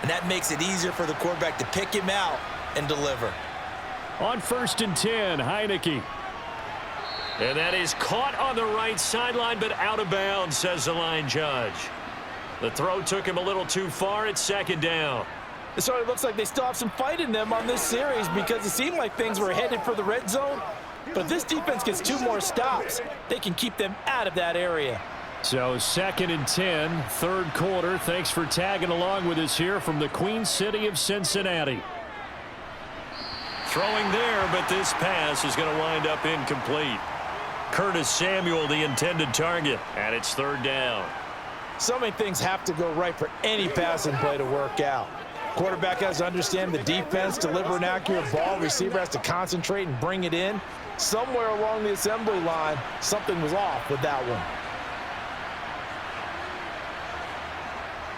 And that makes it easier for the quarterback to pick him out and deliver. On 1st and 10, Heineke. And that is caught on the right sideline, but out of bounds, says the line judge. The throw took him a little too far. It's 2nd down. It sort of looks like they still have some fight in them on this series because it seemed like things were headed for the red zone. But if this defense gets 2 more stops, they can keep them out of that area. So 2nd and 10, 3rd quarter. Thanks for tagging along with us here from the Queen City of Cincinnati. Throwing there, but this pass is going to wind up incomplete. Curtis Samuel, the intended target, and it's 3rd down. So many things have to go right for any passing play to work out. Quarterback has to understand the defense, deliver an accurate ball. Receiver has to concentrate and bring it in. Somewhere along the assembly line, something was off with that one.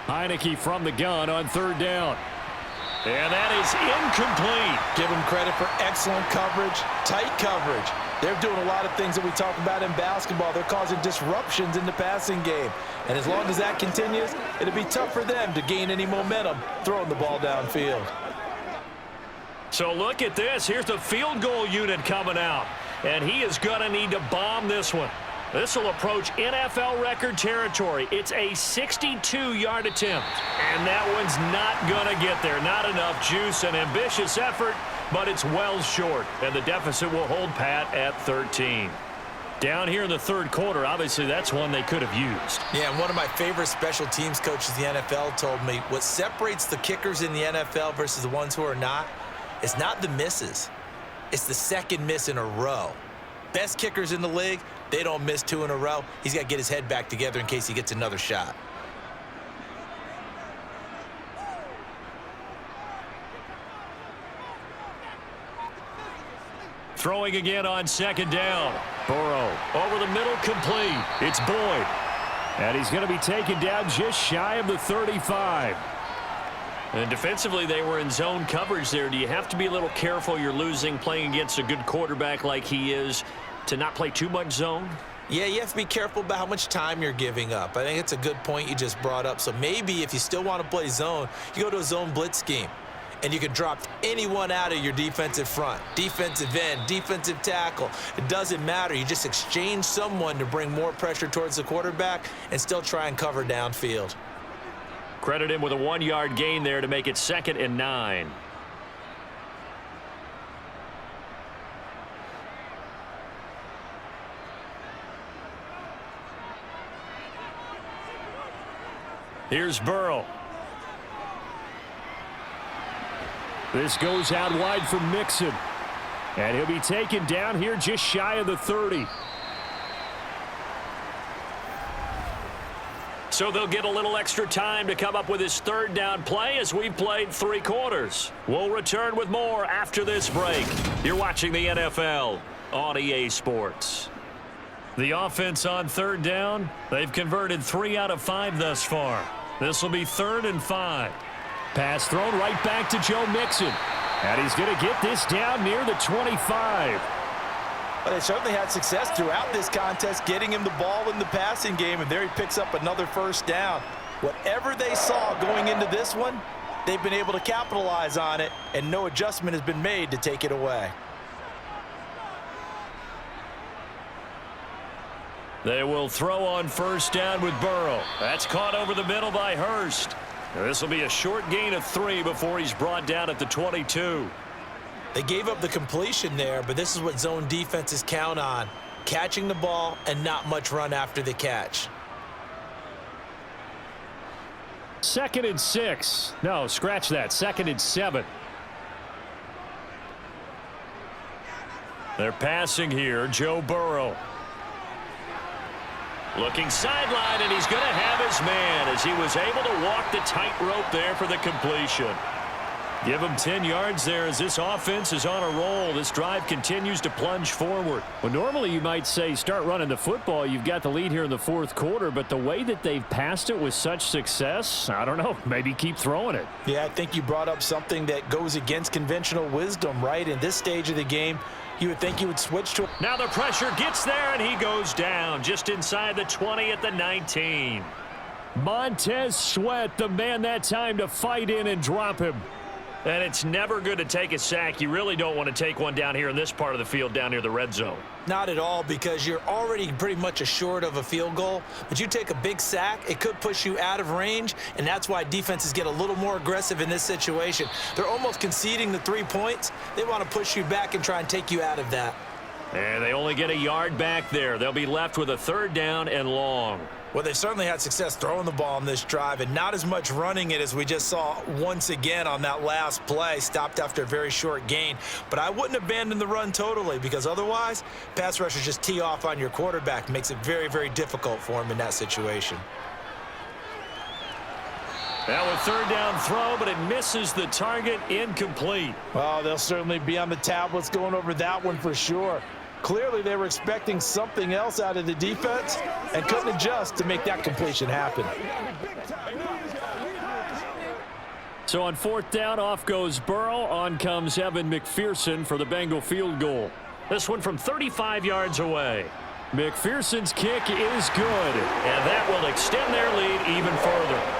Heineke from the gun on third down. And that is incomplete. Give him credit for excellent coverage, tight coverage. They're doing a lot of things that we talk about in basketball. They're causing disruptions in the passing game. And as long as that continues, it'll be tough for them to gain any momentum throwing the ball downfield. So look at this. Here's the field goal unit coming out. And he is going to need to bomb this one. This will approach NFL record territory. It's a 62-yard attempt. And that one's not going to get there. Not enough juice. An ambitious effort, but it's well short. And the deficit will hold pat at 13. Down here in the third quarter, obviously that's one they could have used. Yeah, and one of my favorite special teams coaches in the NFL told me what separates the kickers in the NFL versus the ones who are not is not the misses. It's the second miss in a row. Best kickers in the league, they don't miss 2 in a row. He's got to get his head back together in case he gets another shot. Throwing again on second down. Burrow over the middle, complete. It's Boyd. And he's going to be taken down just shy of the 35. And defensively, they were in zone coverage there. Do you have to be a little careful? You're losing playing against a good quarterback like he is to not play too much zone? Yeah, you have to be careful about how much time you're giving up. I think it's a good point you just brought up. So maybe if you still want to play zone, you go to a zone blitz scheme. And you can drop anyone out of your defensive front, defensive end, defensive tackle. It doesn't matter. You just exchange someone to bring more pressure towards the quarterback and still try and cover downfield. Credit him with a 1-yard gain there to make it 2nd and 9. Here's Burrow. This goes out wide for Mixon. And he'll be taken down here just shy of the 30. So they'll get a little extra time to come up with his third down play as we've played 3 quarters. We'll return with more after this break. You're watching the NFL on EA Sports. The offense on third down, they've converted 3 out of 5 thus far. This will be 3rd and 5. Pass thrown right back to Joe Mixon. And he's going to get this down near the 25. But they certainly had success throughout this contest getting him the ball in the passing game, and there he picks up another first down. Whatever they saw going into this one, they've been able to capitalize on it, and no adjustment has been made to take it away. They will throw on first down with Burrow. That's caught over the middle by Hurst. This will be a short gain of 3 before he's brought down at the 22. They gave up the completion there, but this is what zone defenses count on. Catching the ball and not much run after the catch. 2nd and 6. No, scratch that. 2nd and 7. They're passing here. Joe Burrow. Looking sideline, and he's going to have his man as he was able to walk the tightrope there for the completion. Give him 10 yards there as this offense is on a roll. This drive continues to plunge forward. Well, normally you might say start running the football. You've got the lead here in the 4th quarter, but the way that they've passed it with such success, I don't know, maybe keep throwing it. Yeah, I think you brought up something that goes against conventional wisdom, right? In this stage of the game, you would think you would switch to... Now the pressure gets there, and he goes down just inside the 20 at the 19. Montez Sweat, the man that time to fight in and drop him. And it's never good to take a sack. You really don't want to take one down here in this part of the field down near the red zone. Not at all, because you're already pretty much assured of a field goal. But you take a big sack, it could push you out of range, and that's why defenses get a little more aggressive in this situation. They're almost conceding the 3 points. They want to push you back and try and take you out of that. And they only get a yard back there. They'll be left with a 3rd down and long. Well, they've certainly had success throwing the ball on this drive and not as much running it as we just saw once again on that last play. Stopped after a very short gain. But I wouldn't abandon the run totally, because otherwise, pass rushers just tee off on your quarterback. Makes it very, very difficult for him in that situation. Now a third down throw, but it misses the target, incomplete. Oh, they'll certainly be on the tablets going over that one for sure. Clearly, they were expecting something else out of the defense and couldn't adjust to make that completion happen. So on fourth down, off goes Burrow. On comes Evan McPherson for the Bengal field goal. This one from 35 yards away. McPherson's kick is good, and that will extend their lead even further.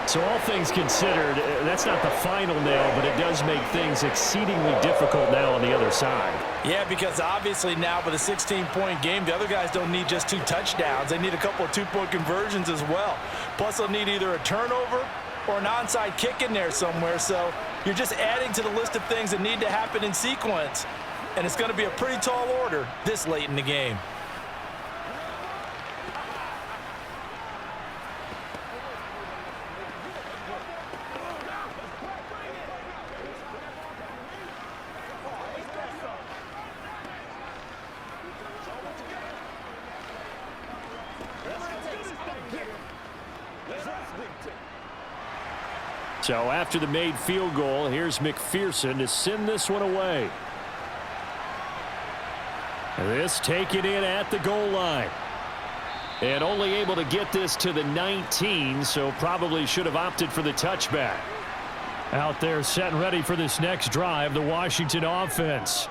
So all things considered, that's not the final nail, but it does make things exceedingly difficult now on the other side. Yeah, because obviously now with a 16-point game, the other guys don't need just 2 touchdowns. They need a couple of 2-point conversions as well. Plus, they'll need either a turnover or an onside kick in there somewhere. So you're just adding to the list of things that need to happen in sequence. And it's going to be a pretty tall order this late in the game. So after the made field goal, here's McPherson to send this one away. This taken in at the goal line. And only able to get this to the 19, so probably should have opted for the touchback. Out there set and ready for this next drive, the Washington offense.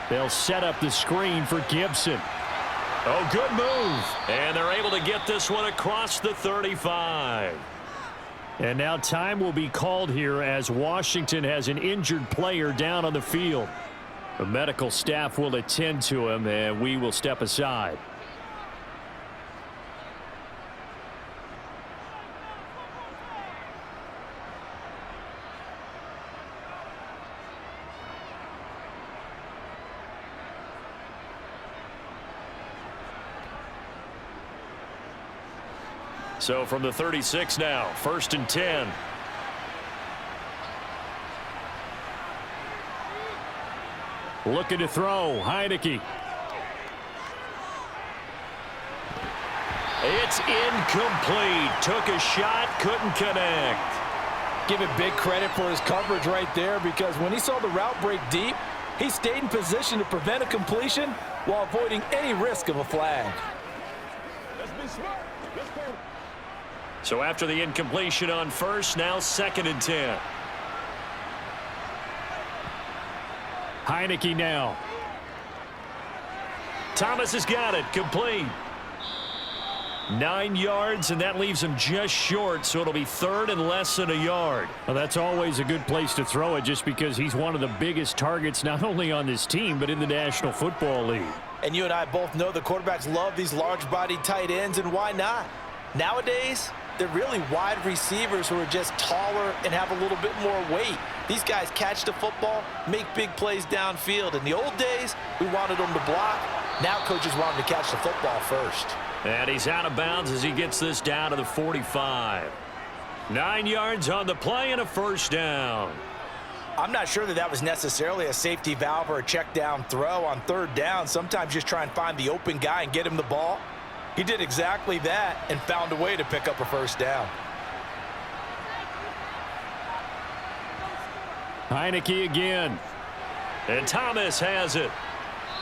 They'll set up the screen for Gibson. Oh, good move. And they're able to get this one across the 35. And now time will be called here as Washington has an injured player down on the field. The medical staff will attend to him, and we will step aside. So from the 36 now, 1st and 10. Looking to throw, Heineke. It's incomplete. Took a shot, couldn't connect. Give it big credit for his coverage right there, because when he saw the route break deep, he stayed in position to prevent a completion while avoiding any risk of a flag. Let's be smart. Let's go. So after the incompletion on first, now 2nd and 10. Heineke now. Thomas has got it, complete. 9 yards, and that leaves him just short, so it'll be 3rd and less than a yard. Well, that's always a good place to throw it, just because he's one of the biggest targets not only on this team, but in the National Football League. And you and I both know the quarterbacks love these large-bodied tight ends, and why not? Nowadays, they're really wide receivers who are just taller and have a little bit more weight. These guys catch the football, make big plays downfield. In the old days, we wanted them to block. Now coaches want them to catch the football first. And he's out of bounds as he gets this down to the 45. 9 yards on the play and a 1st down. I'm not sure that was necessarily a safety valve or a check down throw on 3rd down. Sometimes just try and find the open guy and get him the ball. He did exactly that and found a way to pick up a 1st down. Heineke again. And Thomas has it.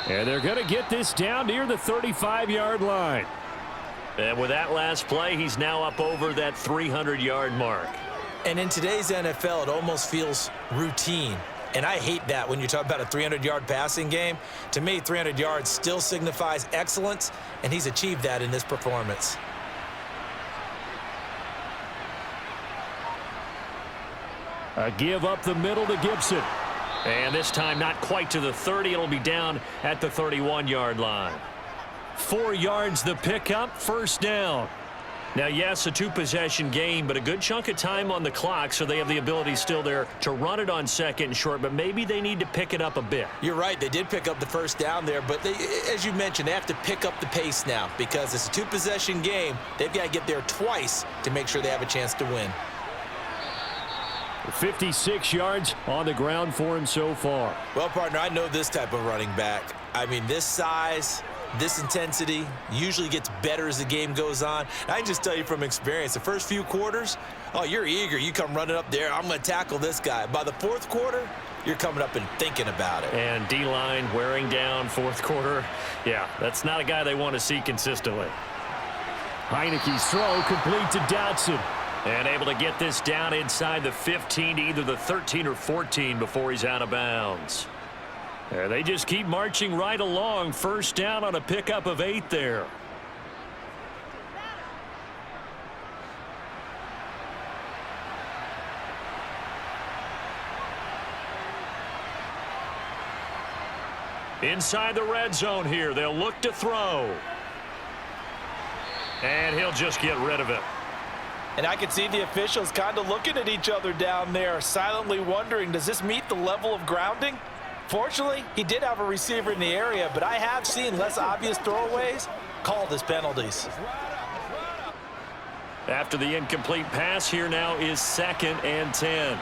And they're going to get this down near the 35-yard line. And with that last play, he's now up over that 300-yard mark. And in today's NFL, it almost feels routine. And I hate that when you talk about a 300-yard passing game. To me, 300 yards still signifies excellence, and he's achieved that in this performance. A give up the middle to Gibson. And this time not quite to the 30. It'll be down at the 31-yard line. 4 yards the pickup, 1st down. Now, yes, a 2-possession game, but a good chunk of time on the clock, so they have the ability still there to run it on 2nd and short, but maybe they need to pick it up a bit. You're right. They did pick up the 1st down there, but they, as you mentioned, they have to pick up the pace now because it's a 2-possession game. They've got to get there twice to make sure they have a chance to win. 56 yards on the ground for him so far. Well, partner, I know this type of running back. I mean, this size, this intensity usually gets better as the game goes on. I can just tell you from experience, the first few quarters, oh, you're eager. You come running up there, I'm going to tackle this guy. By the fourth quarter, you're coming up and thinking about it. And D-line wearing down fourth quarter. Yeah, that's not a guy they want to see consistently. Heineke's throw complete to Dotson. And able to get this down inside the 15 to either the 13 or 14 before he's out of bounds. They just keep marching right along. First down on a pickup of 8 there. Inside the red zone here. They'll look to throw. And he'll just get rid of it. And I can see the officials kind of looking at each other down there, silently wondering, does this meet the level of grounding? Fortunately, he did have a receiver in the area, but I have seen less obvious throwaways called as penalties. After the incomplete pass, here now is 2nd and 10.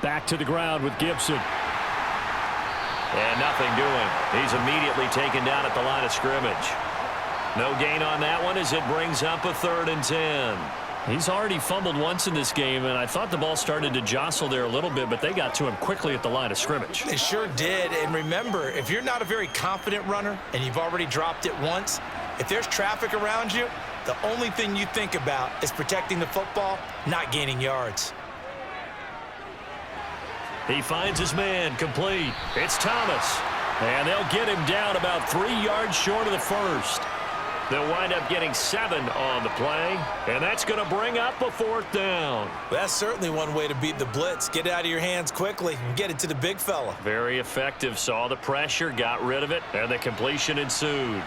Back to the ground with Gibson. And nothing doing. He's immediately taken down at the line of scrimmage. No gain on that one as it brings up a 3rd and 10. He's already fumbled once in this game, and I thought the ball started to jostle there a little bit, but they got to him quickly at the line of scrimmage. They sure did. And remember, if you're not a very confident runner and you've already dropped it once, if there's traffic around you, the only thing you think about is protecting the football, not gaining yards. He finds his man complete. It's Thomas. And they'll get him down about 3 yards short of the first. They'll wind up getting 7 on the play, and that's going to bring up a 4th down. That's certainly one way to beat the blitz. Get it out of your hands quickly and get it to the big fella. Very effective. Saw the pressure, got rid of it, and the completion ensued.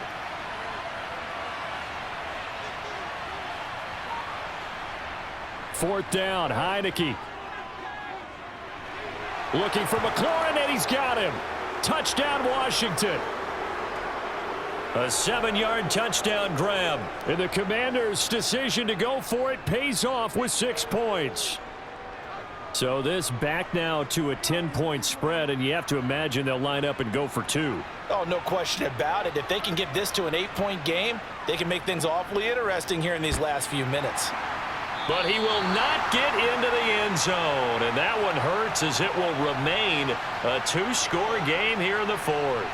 Fourth down, Heineke. Looking for McLaurin, and he's got him. Touchdown, Washington. A 7-yard touchdown grab. And the Commanders' decision to go for it pays off with 6 points. So this back now to a 10-point spread, and you have to imagine they'll line up and go for 2. Oh, no question about it. If they can get this to an 8-point game, they can make things awfully interesting here in these last few minutes. But he will not get into the end zone, and that one hurts as it will remain a 2-score game here in the 4th.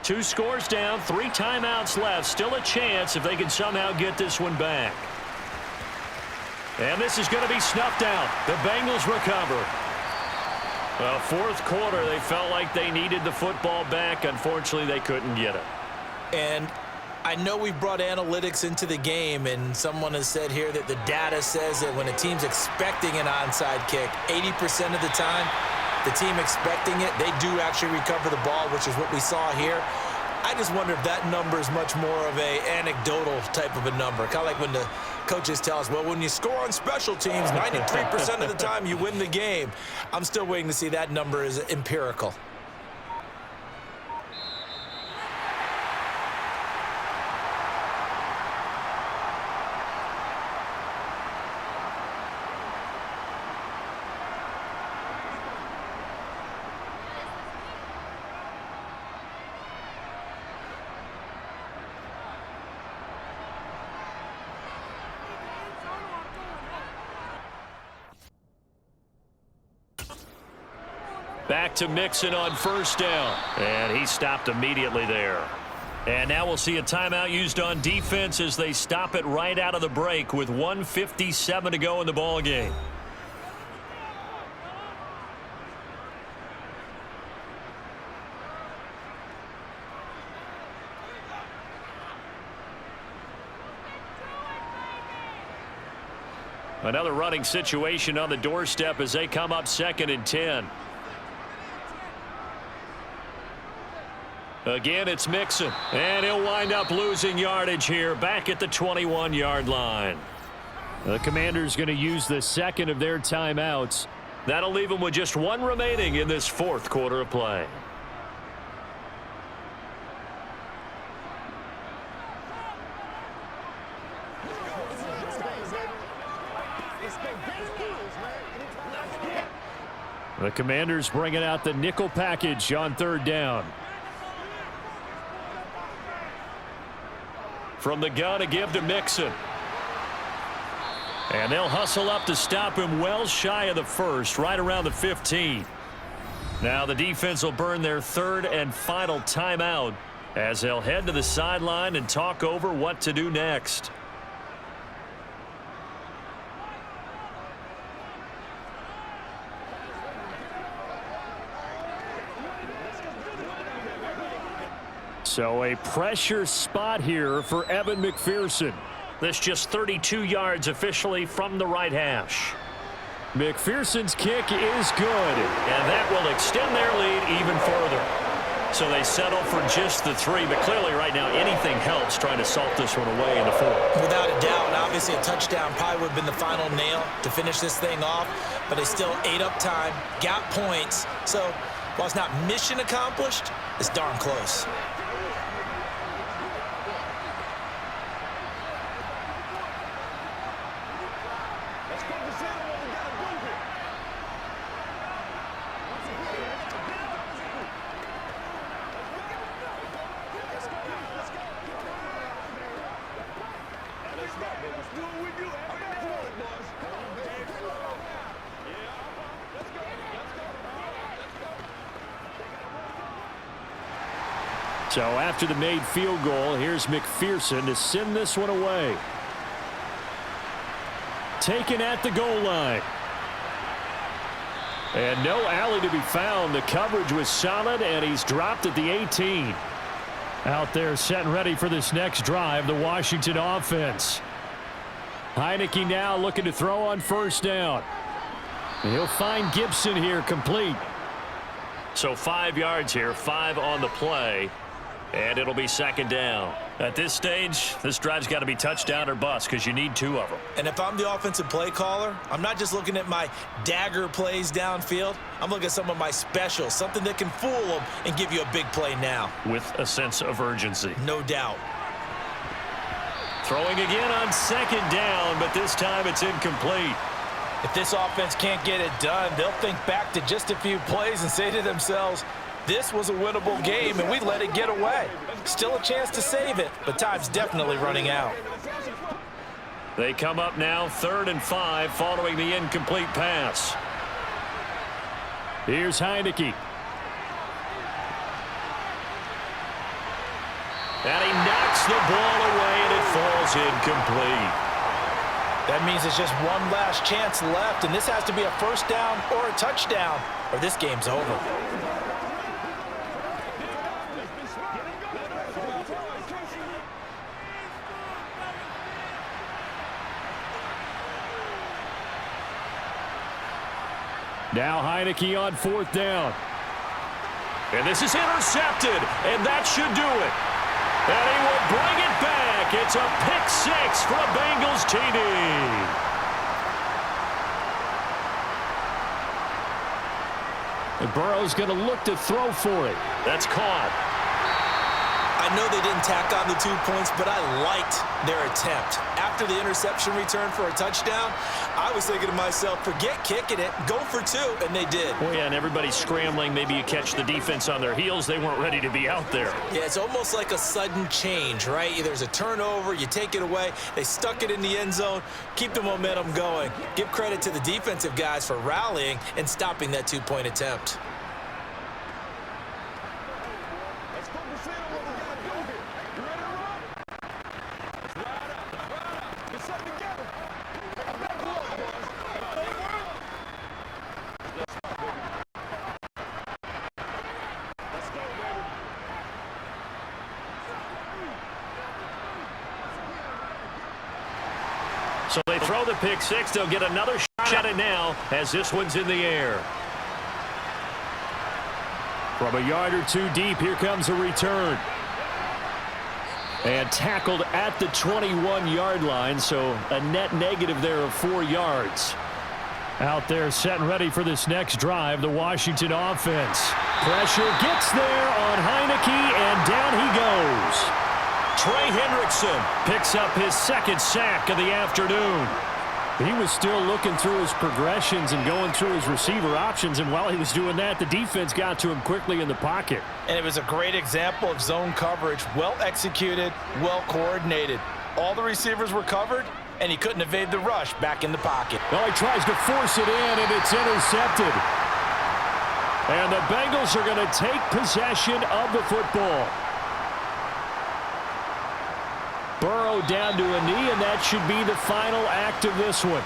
Two scores down, 3 timeouts left. Still a chance if they can somehow get this one back. And this is going to be snuffed out. The Bengals recover. Well, fourth quarter, they felt like they needed the football back. Unfortunately, they couldn't get it. And I know we brought analytics into the game, and someone has said here that the data says that when a team's expecting an onside kick, 80% of the time, the team expecting it, they do actually recover the ball, which is what we saw here. I just wonder if that number is much more of a anecdotal type of a number. Kind of like when the coaches tell us, well, when you score on special teams, 93% of the time you win the game. I'm still waiting to see that number is empirical. Back to Mixon on first down. And he stopped immediately there. And now we'll see a timeout used on defense as they stop it right out of the break with 1:57 to go in the ball game. Another running situation on the doorstep as they come up 2nd and 10. Again, it's Mixon, and he'll wind up losing yardage here back at the 21-yard line. The Commanders going to use the second of their timeouts. That'll leave them with just one remaining in this 4th quarter of play. The Commanders bringing out the nickel package on 3rd down. From the gun, a give to Mixon. And they'll hustle up to stop him well shy of the 1st, right around the 15. Now the defense will burn their 3rd and final timeout as they'll head to the sideline and talk over what to do next. So a pressure spot here for Evan McPherson. This just 32 yards officially from the right hash. McPherson's kick is good, and that will extend their lead even further. So they settle for just the 3, but clearly right now anything helps trying to salt this one away in the 4th. Without a doubt, and obviously a touchdown probably would have been the final nail to finish this thing off, but they still ate up time, got points. So while it's not mission accomplished, it's darn close. So after the made field goal, here's McPherson to send this one away. Taken at the goal line. And no alley to be found. The coverage was solid, and he's dropped at the 18. Out there set and ready for this next drive, the Washington offense. Heineke now looking to throw on 1st down. And he'll find Gibson here complete. So 5 yards here, 5 on the play. And it'll be 2nd down. At this stage, this drive's got to be touchdown or bust because you need 2 of them. And if I'm the offensive play caller, I'm not just looking at my dagger plays downfield. I'm looking at some of my specials, something that can fool them and give you a big play now. With a sense of urgency. No doubt. Throwing again on 2nd down, but this time it's incomplete. If this offense can't get it done, they'll think back to just a few plays and say to themselves, this was a winnable game, and we let it get away. Still a chance to save it, but time's definitely running out. They come up now 3rd and 5 following the incomplete pass. Here's Heineke. And he knocks the ball away, and it falls incomplete. That means it's just one last chance left, and this has to be a 1st down or a touchdown, or this game's over. Now Heineke on 4th down. And this is intercepted, and that should do it. And he will bring it back. It's a pick 6 for a Bengals TD. And Burrow's going to look to throw for it. That's caught. I know they didn't tack on the 2 points, but I liked their attempt. After the interception return for a touchdown, I was thinking to myself, forget kicking it, go for 2, and they did. Oh, yeah, and everybody's scrambling. Maybe you catch the defense on their heels. They weren't ready to be out there. Yeah, it's almost like a sudden change, right? There's a turnover, you take it away, they stuck it in the end zone, keep the momentum going. Give credit to the defensive guys for rallying and stopping that 2-point attempt. So they throw the pick six. They'll get another shot at it now as this one's in the air. From a yard or two deep, here comes a return. And tackled at the 21-yard line, so a net negative there of 4 yards. Out there set and ready for this next drive, the Washington offense. Pressure gets there on Heineke, and down he goes. Trey Hendrickson picks up his second sack of the afternoon. He was still looking through his progressions and going through his receiver options, and while he was doing that, the defense got to him quickly in the pocket. And it was a great example of zone coverage, well executed, well coordinated. All the receivers were covered, and he couldn't evade the rush back in the pocket. Well, he tries to force it in, and it's intercepted. And the Bengals are going to take possession of the football. Burrow down to a knee, and that should be the final act of this one.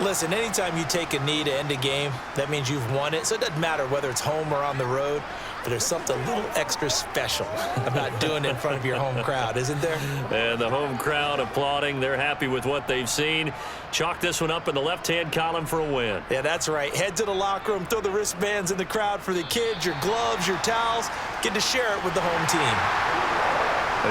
Listen, anytime you take a knee to end a game, that means you've won it. So it doesn't matter whether it's home or on the road, but there's something a little extra special about doing it in front of your home crowd, isn't there? And the home crowd applauding. They're happy with what they've seen. Chalk this one up in the left-hand column for a win. Yeah, that's right. Head to the locker room, throw the wristbands in the crowd for the kids, your gloves, your towels. Get to share it with the home team.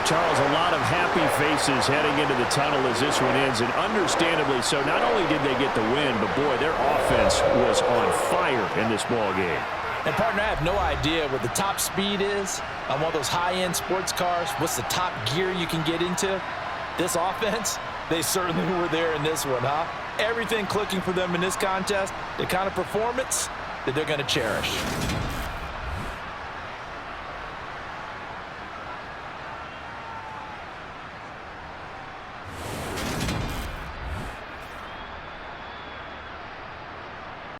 Charles, a lot of happy faces heading into the tunnel as this one ends, and understandably so. Not only did they get the win, but boy, their offense was on fire in this ball game. And partner, I have no idea what the top speed is on one of those high-end sports cars. What's the top gear you can get into? This offense, they certainly were there in this one, huh? Everything clicking for them in this contest, the kind of performance that they're going to cherish.